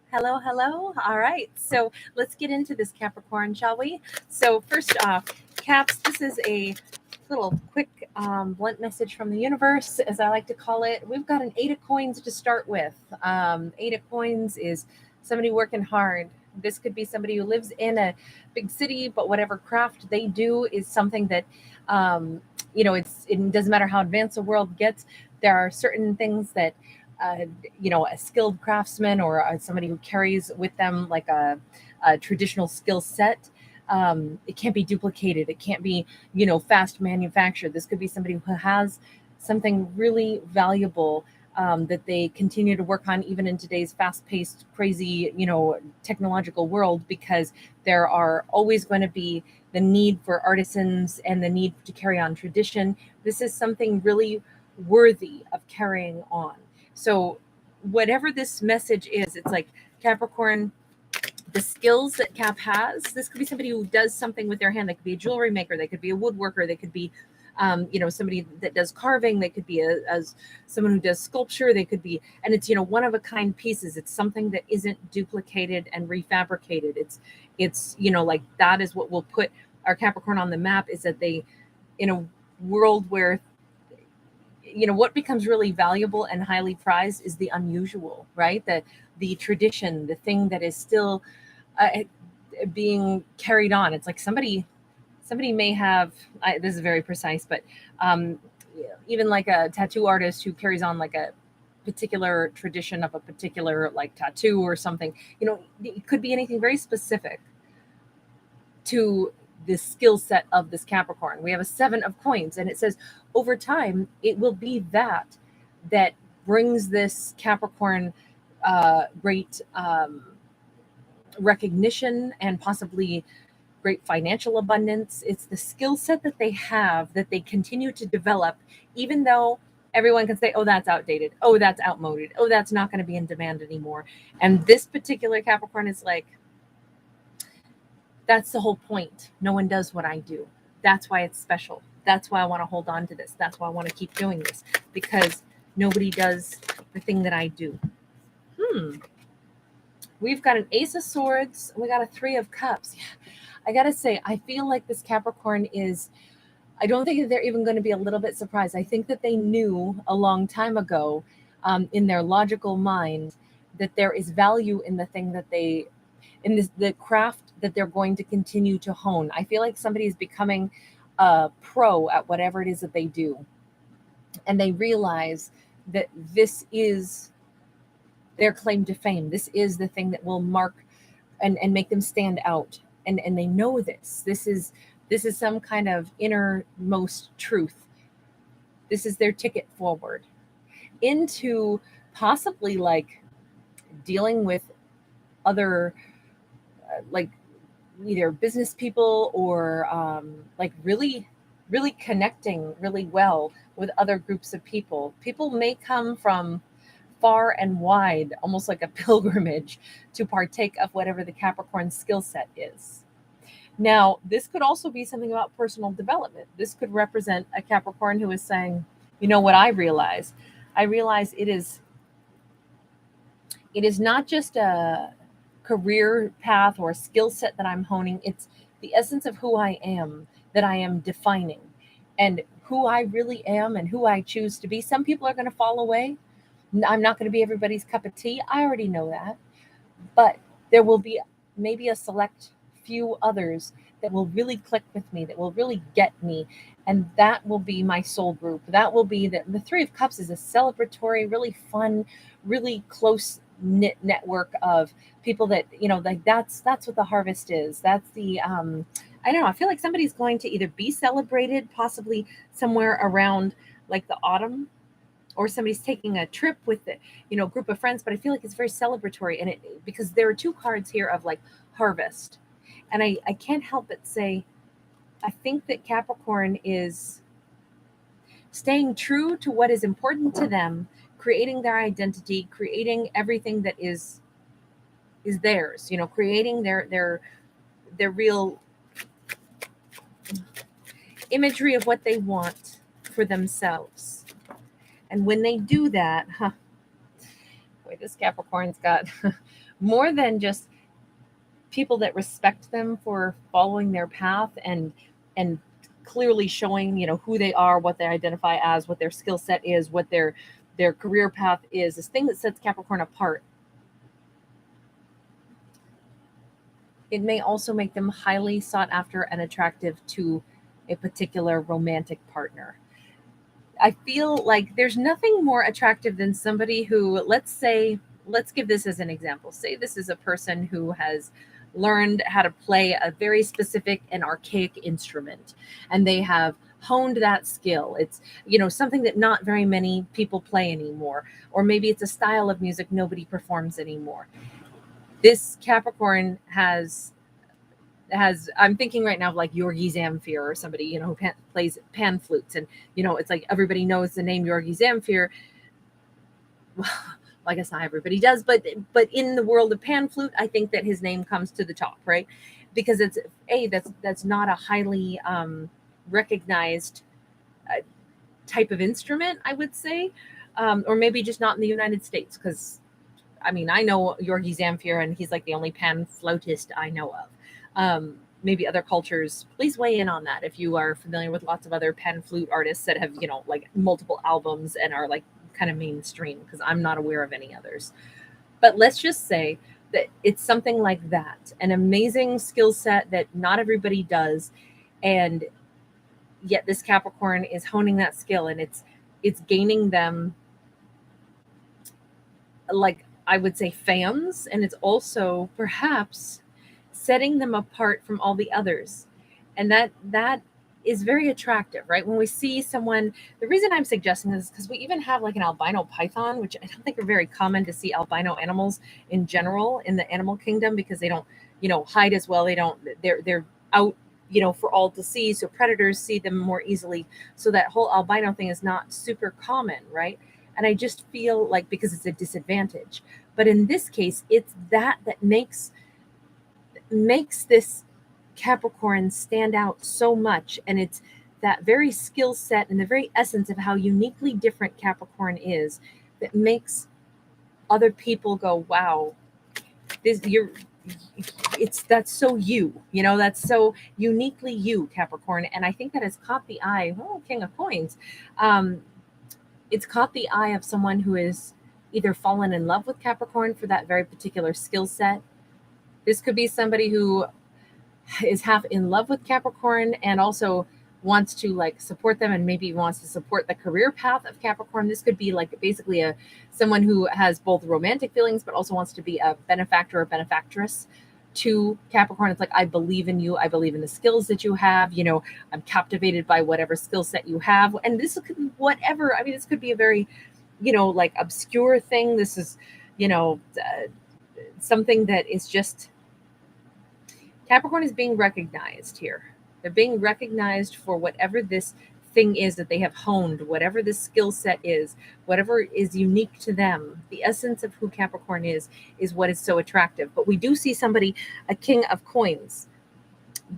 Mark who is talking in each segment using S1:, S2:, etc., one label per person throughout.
S1: Hello, hello. All right. So let's get into this Capricorn, shall we? So first off, Caps, this is a little quick blunt message from the universe, as I like to call it. We've got an 8 of coins to start with. 8 of coins is somebody working hard. This could be somebody who lives in a big city, but whatever craft they do is something that, it doesn't matter how advanced the world gets. There are certain things that a skilled craftsman or somebody who carries with them like a traditional skill set. It can't be duplicated. It can't be, fast manufactured. This could be somebody who has something really valuable that they continue to work on even in today's fast-paced, crazy, technological world, because there are always going to be the need for artisans and the need to carry on tradition. This is something really worthy of carrying on. So whatever this message is, it's like Capricorn, the skills that Cap has, this could be somebody who does something with their hand. They could be a jewelry maker. They could be a woodworker. They could be, somebody that does carving. They could be as someone who does sculpture. They could be, and it's, one of a kind pieces. It's something that isn't duplicated and refabricated. It's, like that is what will put our Capricorn on the map, is that they, in a world where, what becomes really valuable and highly prized is the unusual, right? The tradition, the thing that is still being carried on. It's like somebody may have, this is very precise, but even like a tattoo artist who carries on like a particular tradition of a particular like tattoo or something, it could be anything very specific to the skill set of this Capricorn. We have a 7 of coins, and it says over time it will be that brings this Capricorn great recognition and possibly great financial abundance. It's the skill set that they have that they continue to develop, even though everyone can say, oh, that's outdated, oh, that's outmoded, oh, that's not going to be in demand anymore. And this particular Capricorn is like, that's the whole point. No one does what I do. That's why it's special. That's why I want to hold on to this. That's why I want to keep doing this, because nobody does the thing that I do. We've got an Ace of Swords. We got a 3 of Cups. Yeah. I got to say, I feel like this Capricorn is, I don't think that they're even going to be a little bit surprised. I think that they knew a long time ago in their logical mind that there is value in the thing that the craft that they're going to continue to hone. I feel like somebody is becoming a pro at whatever it is that they do. And they realize that this is their claim to fame. This is the thing that will mark and make them stand out. And they know this. This is some kind of innermost truth. This is their ticket forward into possibly like dealing with other like either business people or like really, really connecting really well with other groups of people. People may come from far and wide, almost like a pilgrimage, to partake of whatever the Capricorn skill set is. Now, this could also be something about personal development. This could represent a Capricorn who is saying, you know what I realize? I realize it is not just a career path or a skill set that I'm honing. It's the essence of who I am that I am defining, and who I really am and who I choose to be. Some people are going to fall away. I'm not going to be everybody's cup of tea. I already know that. But there will be maybe a select few others that will really click with me, that will really get me. And that will be my soul group. That will be the 3 of Cups is a celebratory, really fun, really close knit network of people that, like that's what the harvest is. That's the, I don't know. I feel like somebody's going to either be celebrated, possibly somewhere around like the autumn, or somebody's taking a trip with a group of friends, but I feel like it's very celebratory. And because there are 2 cards here of like harvest. And I can't help but say, I think that Capricorn is staying true to what is important to them, creating their identity, creating everything that is theirs, creating their real imagery of what they want for themselves. And when they do that, boy, this Capricorn's got more than just people that respect them for following their path and clearly showing, who they are, what they identify as, what their skill set is, what their career path is. This thing that sets Capricorn apart, it may also make them highly sought after and attractive to a particular romantic partner. I feel like there's nothing more attractive than somebody who, let's give this as an example. Say this is a person who has learned how to play a very specific and archaic instrument, and they have honed that skill. It's, something that not very many people play anymore, or maybe it's a style of music nobody performs anymore. This Capricorn has I'm thinking right now of like Yorgi Zamfir or somebody, who plays pan flutes, and it's like everybody knows the name Yorgi Zamfir. Well, I guess not everybody does, but in the world of pan flute, I think that his name comes to the top, right? Because it's that's not a highly recognized type of instrument, I would say, or maybe just not in the United States. Because I know Yorgi Zamfir, and he's like the only pan flautist I know of. Maybe other cultures, please weigh in on that if you are familiar with lots of other pan flute artists that have, like multiple albums and are like kind of mainstream, because I'm not aware of any others. But let's just say that it's something like that, an amazing skill set that not everybody does, and yet this Capricorn is honing that skill, and it's gaining them, like I would say, fans, and it's also perhaps setting them apart from all the others. And that is very attractive, right? When we see someone, the reason I'm suggesting this is because we even have like an albino python, which I don't think are very common to see albino animals in general in the animal kingdom, because they don't, hide as well. They're out, for all to see. So predators see them more easily. So that whole albino thing is not super common, right? And I just feel like, because it's a disadvantage. But in this case, it's that makes this Capricorn stand out so much. And it's that very skill set and the very essence of how uniquely different Capricorn is that makes other people go, wow, that's so you, that's so uniquely you, Capricorn. And I think that has caught the eye, King of Coins. It's caught the eye of someone who is either fallen in love with Capricorn for that very particular skill set. This could be somebody who is half in love with Capricorn and also wants to like support them, and maybe wants to support the career path of Capricorn. This could be like basically someone who has both romantic feelings but also wants to be a benefactor or benefactress to Capricorn. It's like, I believe in you. I believe in the skills that you have. I'm captivated by whatever skill set you have. And this could be whatever. This could be a very, like obscure thing. This is, something that is just, Capricorn is being recognized here. They're being recognized for whatever this thing is that they have honed, whatever this skill set is, whatever is unique to them. The essence of who Capricorn is what is so attractive. But we do see somebody, a King of Coins,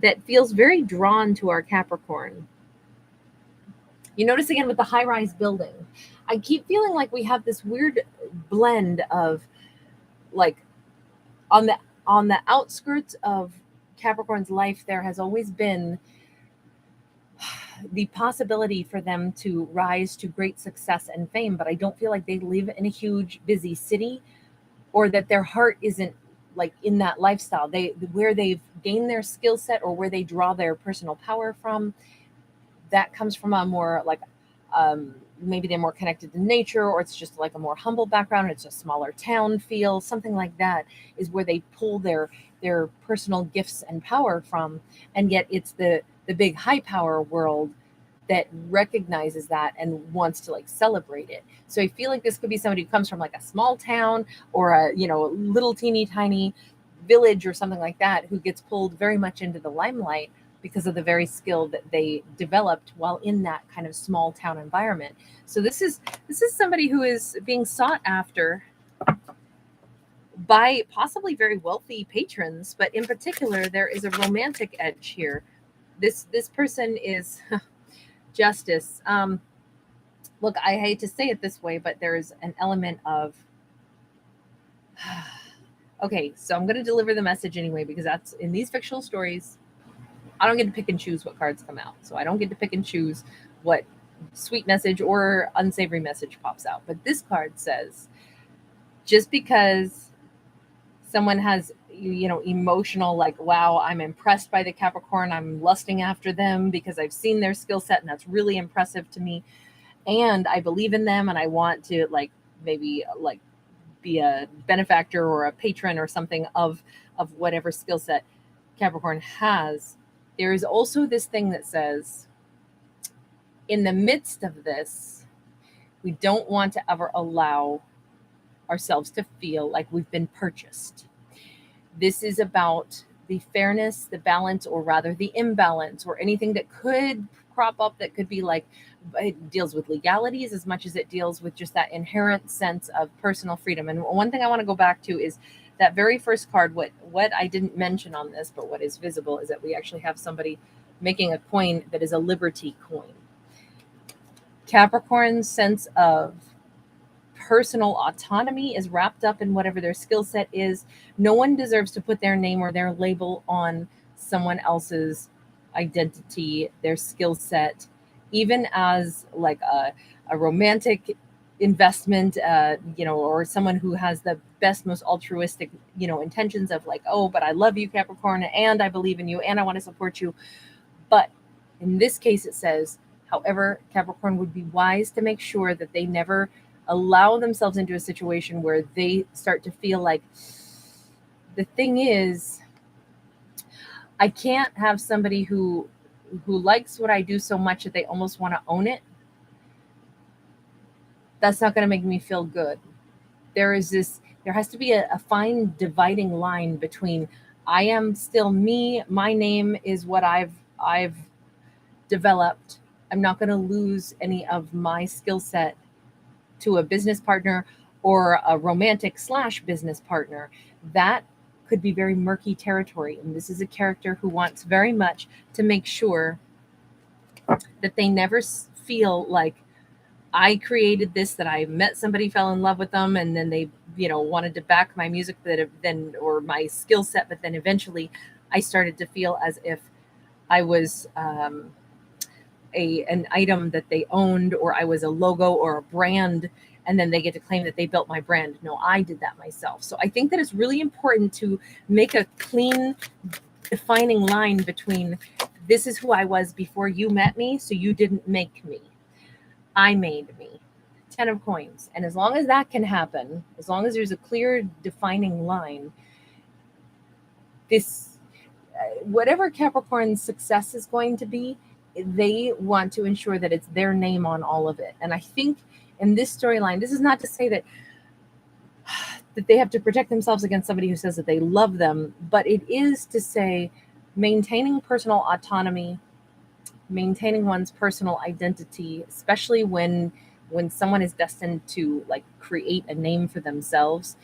S1: that feels very drawn to our Capricorn. You notice again with the high-rise building, I keep feeling like we have this weird blend of, like, on the outskirts of Capricorn's life, there has always been the possibility for them to rise to great success and fame, but I don't feel like they live in a huge busy city, or that their heart isn't like in that lifestyle. Where they've gained their skill set or where they draw their personal power from, that comes from a more like maybe they're more connected to nature, or it's just like a more humble background. It's a smaller town feel, something like that is where they pull their personal gifts and power from. And yet it's the big high power world that recognizes that and wants to like celebrate it. So I feel like this could be somebody who comes from like a small town or a little teeny tiny village or something like that, who gets pulled very much into the limelight because of the very skill that they developed while in that kind of small town environment. So this is somebody who is being sought after by possibly very wealthy patrons, but in particular, there is a romantic edge here. This person is Justice. Look, I hate to say it this way, but there is an element of Okay, so I'm going to deliver the message anyway, because that's in these fictional stories. I don't get to pick and choose what cards come out. So I don't get to pick and choose what sweet message or unsavory message pops out. But this card says, just because someone has, emotional, like, wow, I'm impressed by the Capricorn, I'm lusting after them because I've seen their skill set and that's really impressive to me. And I believe in them and I want to, like, maybe like be a benefactor or a patron or something of whatever skill set Capricorn has. There is also this thing that says, in the midst of this, we don't want to ever allow ourselves to feel like we've been purchased. This is about the fairness, the balance, or rather the imbalance, or anything that could crop up that could be like, it deals with legalities as much as it deals with just that inherent sense of personal freedom. And one thing I want to go back to is that very first card. What I didn't mention on this, but what is visible, is that we actually have somebody making a coin that is a liberty coin. Capricorn's sense of personal autonomy is wrapped up in whatever their skill set is. No one deserves to put their name or their label on someone else's identity, their skill set, even as like a romantic investment, or someone who has the best, most altruistic, intentions of like, oh, but I love you, Capricorn, and I believe in you, and I want to support you. But in this case, it says, however, Capricorn would be wise to make sure that they never allow themselves into a situation where they start to feel like, the thing is, I can't have somebody who likes what I do so much that they almost want to own it. That's not going to make me feel good. There has to be a fine dividing line between, I am still me, my name is what I've developed. I'm not going to lose any of my skill set to a business partner or a romantic / business partner. That could be very murky territory. And this is a character who wants very much to make sure that they never feel like, I created this, that I met somebody, fell in love with them, and then they, wanted to back my music, or my skill set, but then eventually I started to feel as if I was an item that they owned, or I was a logo or a brand, and then they get to claim that they built my brand. No, I did that myself. So I think that it's really important to make a clean, defining line between, this is who I was before you met me, so you didn't make me. I made me. 10 of coins. And as long as that can happen, as long as there's a clear defining line, this, whatever Capricorn's success is going to be, they want to ensure that it's their name on all of it. And I think in this storyline, this is not to say that they have to protect themselves against somebody who says that they love them, but it is to say, maintaining personal autonomy, maintaining one's personal identity, especially when someone is destined to like create a name for themselves.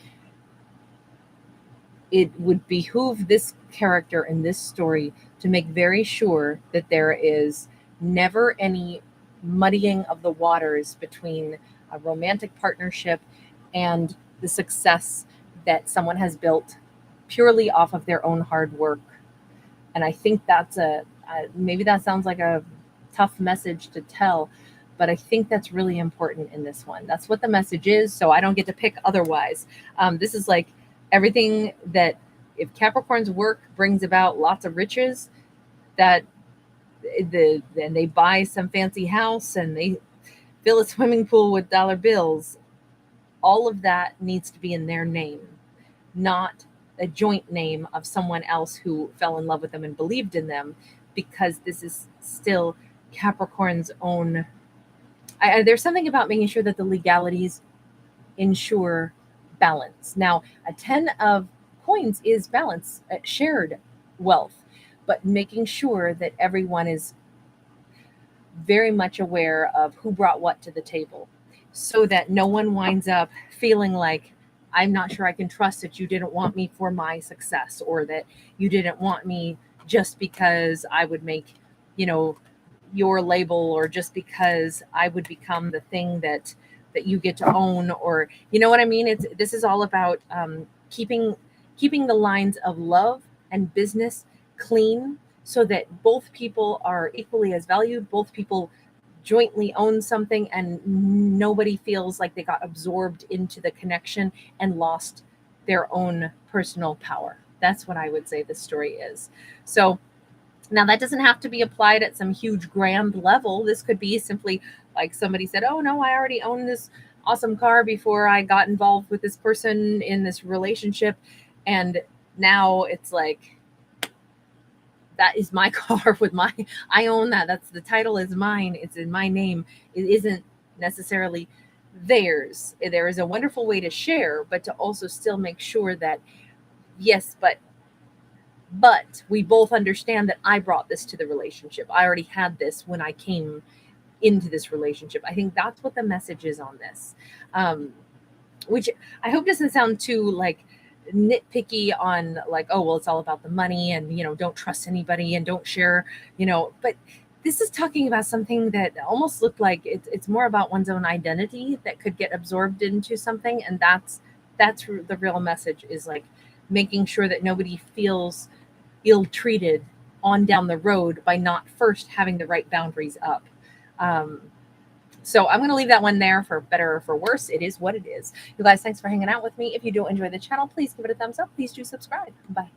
S1: It would behoove this character in this story to make very sure that there is never any muddying of the waters between a romantic partnership and the success that someone has built purely off of their own hard work. And I think that's maybe that sounds like a tough message to tell, but I think that's really important in this one. That's what the message is. So I don't get to pick otherwise. This is like everything that, if Capricorn's work brings about lots of riches, then they buy some fancy house and they fill a swimming pool with dollar bills, all of that needs to be in their name, not a joint name of someone else who fell in love with them and believed in them, because this is still Capricorn's own. There's something about making sure that the legalities ensure balance. Now, a 10 of coins is balance, shared wealth, but making sure that everyone is very much aware of who brought what to the table, so that no one winds up feeling like, I'm not sure I can trust that you didn't want me for my success, or that you didn't want me just because I would make, your label, or just because I would become the thing that you get to own, or, you know what I mean? This is all about keeping keeping the lines of love and business clean so that both people are equally as valued, both people jointly own something, and nobody feels like they got absorbed into the connection and lost their own personal power. That's what I would say this story is. So now that doesn't have to be applied at some huge grand level. This could be simply like somebody said, oh no, I already own this awesome car before I got involved with this person in this relationship. And now it's like, that is my car with my, I own that. That's the title is mine. It's in my name. It isn't necessarily theirs. There is a wonderful way to share, but to also still make sure that, yes, but we both understand that I brought this to the relationship. I already had this when I came into this relationship. I think that's what the message is on this, which I hope doesn't sound too like nitpicky on like, oh, well, it's all about the money and, you know, don't trust anybody and don't share, you know, but this is talking about something that almost looked like it's more about one's own identity that could get absorbed into something. And that's the real message, is like making sure that nobody feels ill-treated on down the road by not first having the right boundaries up. So I'm going to leave that one there. For better or for worse, it is what it is. You guys, thanks for hanging out with me. If you do enjoy the channel, please give it a thumbs up. Please do subscribe. Bye.